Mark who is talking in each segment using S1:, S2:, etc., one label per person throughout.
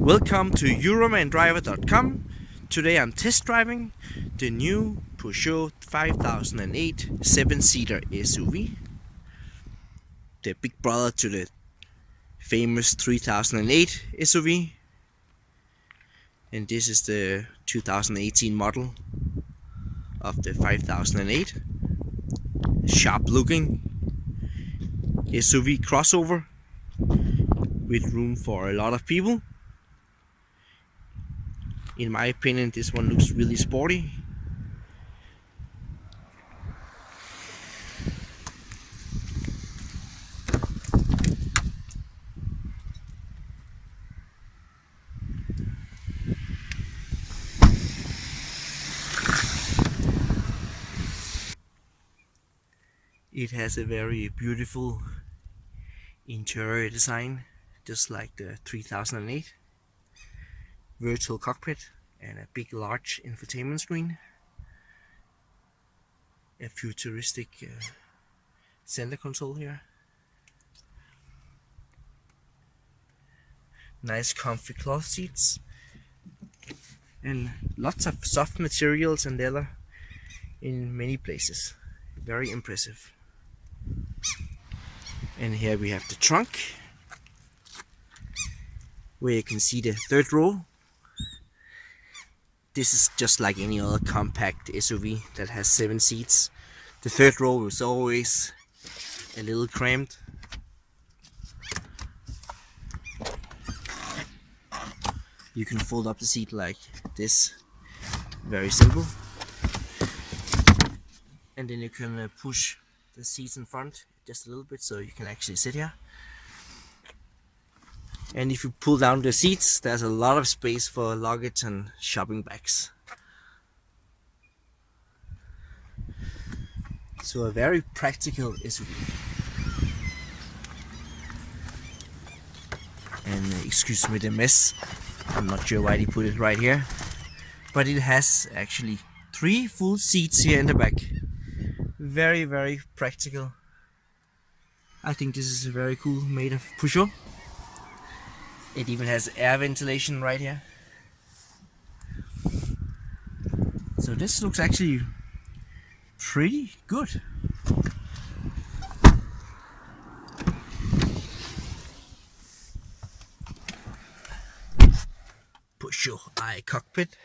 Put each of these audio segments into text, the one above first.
S1: Welcome to EuromanDriver.com. Today I'm test driving the new Peugeot 5008 7-seater SUV, the big brother to the famous 3008 SUV, and this is the 2018 model of the 5008. Sharp looking SUV crossover with room for a lot of people. In my opinion, this one looks really sporty. It has a very beautiful interior design, just like the 3008. Virtual cockpit and a big large infotainment screen. A futuristic center console here. Nice comfy cloth seats. And lots of soft materials and leather in many places. Very impressive. And here we have the trunk, where you can see the third row. This is just like any other compact SUV that has 7 seats. The third row is always a little cramped. You can fold up the seat like this, very simple. And then you can push the seats in front just a little bit so you can actually sit here. And if you pull down the seats, there's a lot of space for luggage and shopping bags. So a very practical SUV. And excuse me the mess, I'm not sure why they put it right here. But it has actually 3 full seats here in the back. Very, very practical. I think this is very cool, made of Peugeot. It even has air ventilation right here. So this looks actually pretty good. Peugeot I cockpit.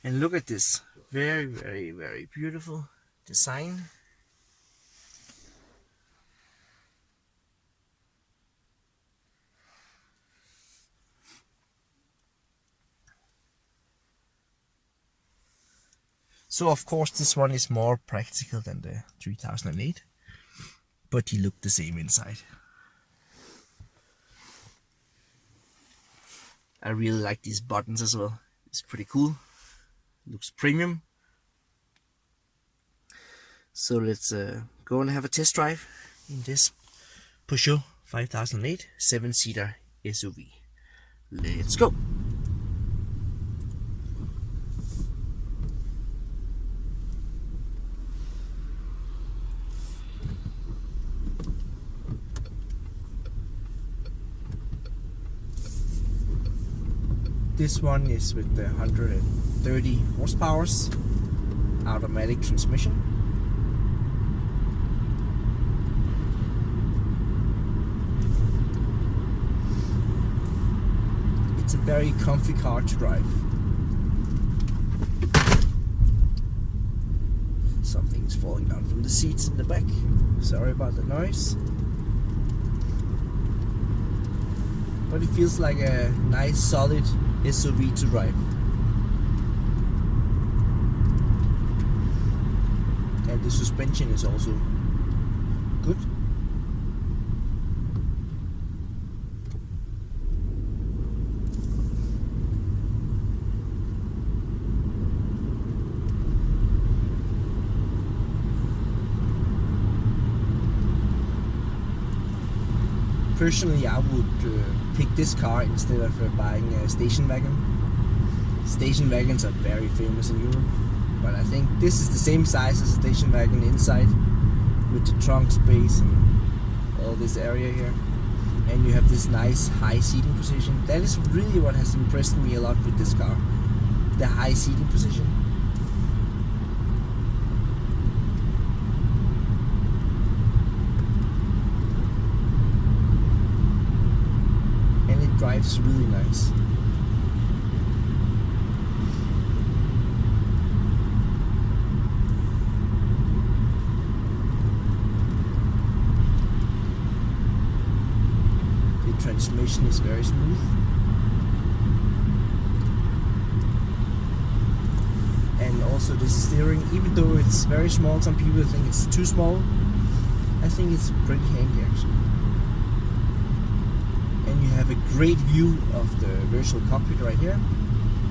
S1: And look at this. Very, very, very beautiful design. So of course this one is more practical than the 3008, but he looked the same inside. I really like these buttons as well. It's pretty cool. Looks premium. So let's go and have a test drive in this Peugeot 5008 7-seater SUV. Let's go. This one is with the 130 horsepower automatic transmission. It's a very comfy car to drive. Something's falling down from the seats in the back. Sorry about the noise. But it feels like a nice solid SUV to drive. And the suspension is also good. Personally, I would pick this car instead of buying a station wagon. Station wagons are very famous in Europe, but I think this is the same size as a station wagon inside, with the trunk space and all this area here. and you have this nice high seating position. That is really what has impressed me a lot with this car, the high seating position. And it drives really nice. Transmission is very smooth, and also the steering, even though it's very small, some people think it's too small, I think it's pretty handy actually. And you have a great view of the virtual cockpit right here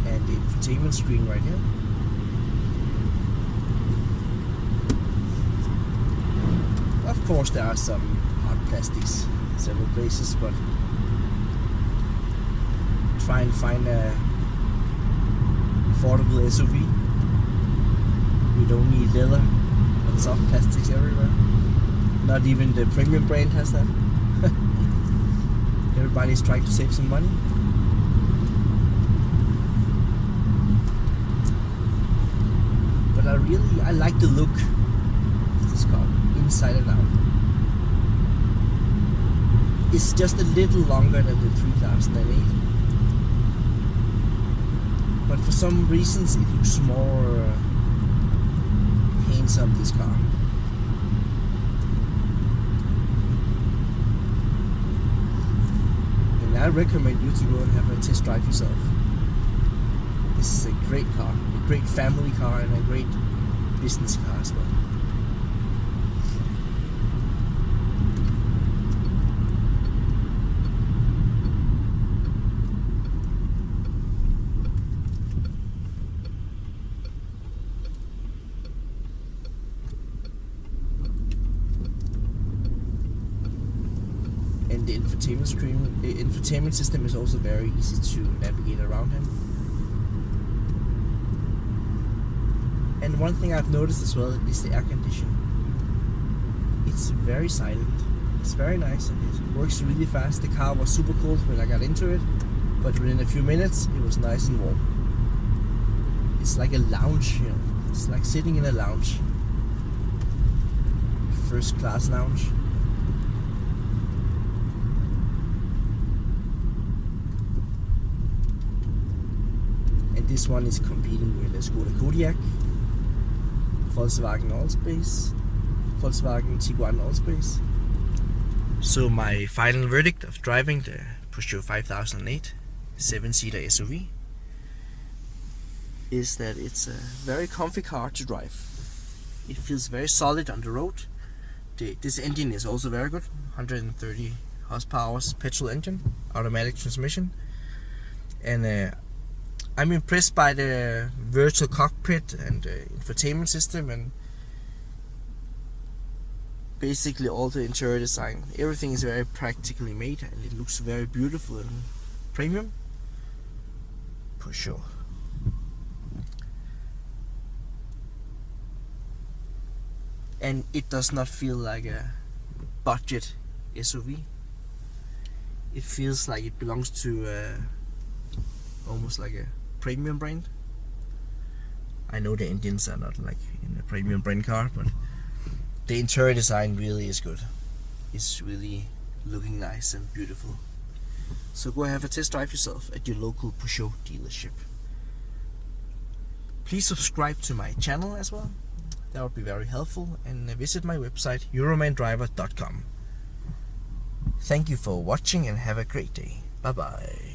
S1: and the infotainment screen right here. Of course there are some hard plastics in several places, but try and find a affordable SUV. You don't need leather and soft plastics everywhere. Not even the premium brand has that. Everybody's trying to save some money. But I like the look of this car, inside and out. It's just a little longer than the 3008. But for some reasons it looks more handsome, this car. And I recommend you to go and have a test drive yourself. This is a great car, a great family car, and a great business car as well. And the infotainment system is also very easy to navigate around in. And one thing I've noticed as well is the air conditioning. It's very silent. It's very nice and it works really fast. The car was super cold when I got into it, but within a few minutes it was nice and warm. It's like a lounge, you know. It's like sitting in a lounge. First class lounge. This one is competing with a Skoda Kodiaq, Volkswagen Allspace, Volkswagen Tiguan Allspace. So my final verdict of driving the Peugeot 5008 7-seater SUV is that it's a very comfy car to drive. It feels very solid on the road. This engine is also very good, 130 horsepower petrol engine, automatic transmission, and I'm impressed by the virtual cockpit and the infotainment system and basically all the interior design. Everything is very practically made and it looks very beautiful and premium. Peugeot. And it does not feel like a budget SUV. It feels like it belongs to almost like a premium brand. I know the engines are not like in a premium brand car, but the interior design really is good. It's really looking nice and beautiful. So go have a test drive yourself at your local Peugeot dealership. Please subscribe to my channel as well. That would be very helpful, and visit my website EuromanDriver.com. Thank you for watching and have a great day. Bye bye.